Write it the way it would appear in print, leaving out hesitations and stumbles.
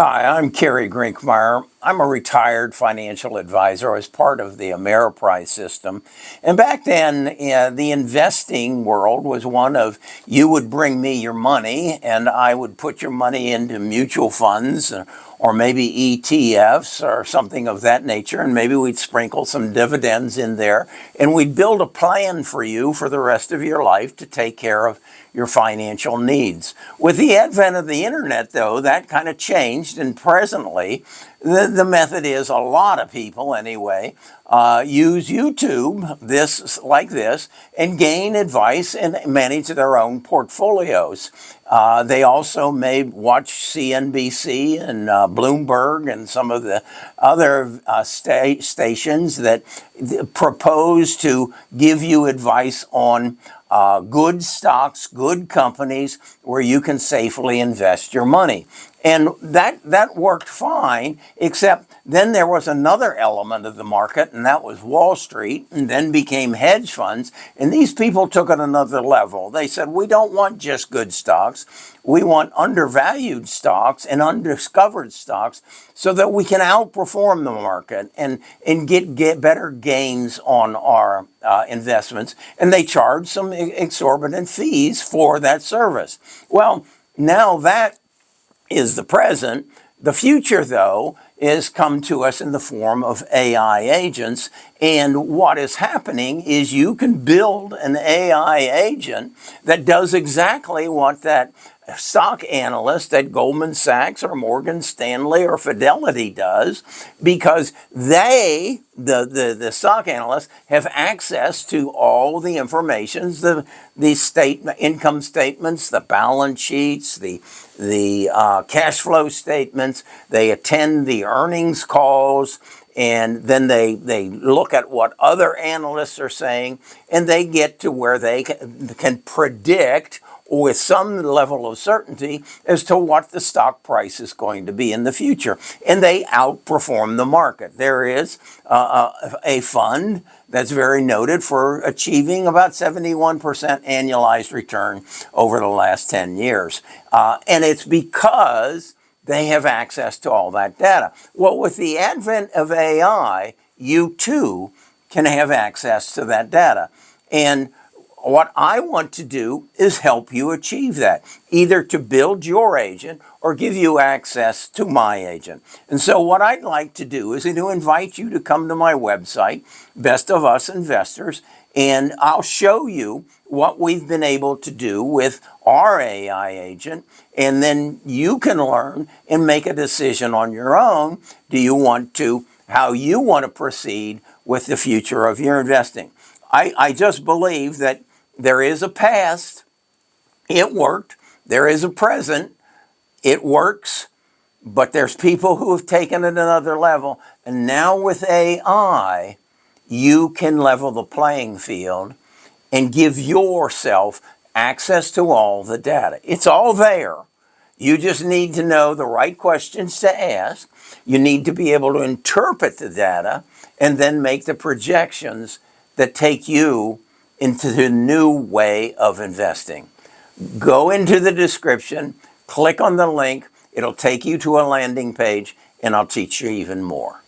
Hi, I'm Kerry Grinkmeyer. I'm a retired financial advisor. I was part of the Ameriprise system. And back then, the investing world was one of you would bring me your money and I would put your money into mutual funds or maybe ETFs or something of that nature. And maybe we'd sprinkle some dividends in there. And we'd build a plan for you for the rest of your life to take care of your financial needs. With the advent of the internet, though, that kind of changed, and presently the method is a lot of people anyway use YouTube like this and gain advice and manage their own portfolios. They also may watch CNBC and Bloomberg and some of the other stations that propose to give you advice on good stocks, good companies where you can safely invest your money. And that worked fine, except then there was another element of the market, and that was Wall Street, and then became hedge funds. And these people took it another level. They said, we don't want just good stocks. We want undervalued stocks and undiscovered stocks so that we can outperform the market and get better gains on our investments. And they charge some exorbitant fees for that service. Well, now that is the present. The future, though, is come to us in the form of AI agents. And what is happening is you can build an AI agent that does exactly what that stock analyst at Goldman Sachs or Morgan Stanley or Fidelity does, because the stock analysts have access to all the information, the income statements, the balance sheets, the cash flow statements. They attend the earnings calls, and then they look at what other analysts are saying, and they get to where they can predict with some level of certainty as to what the stock price is going to be in the future. And they outperform the market. There is a fund that's very noted for achieving about 71% annualized return over the last 10 years. And it's because they have access to all that data. Well, with the advent of AI, you too can have access to that data. And what I want to do is help you achieve that, either to build your agent or give you access to my agent. And so what I'd like to do is to invite you to come to my website, Best of Us Investors, and I'll show you what we've been able to do with our AI agent, and then you can learn and make a decision on your own. How you want to proceed with the future of your investing. I just believe that there is a past, it worked. There is a present, it works. But there's people who have taken it another level. And now with AI, you can level the playing field and give yourself access to all the data. It's all there. You just need to know the right questions to ask. You need to be able to interpret the data and then make the projections that take you into the new way of investing. Go into the description, click on the link, it'll take you to a landing page, and I'll teach you even more.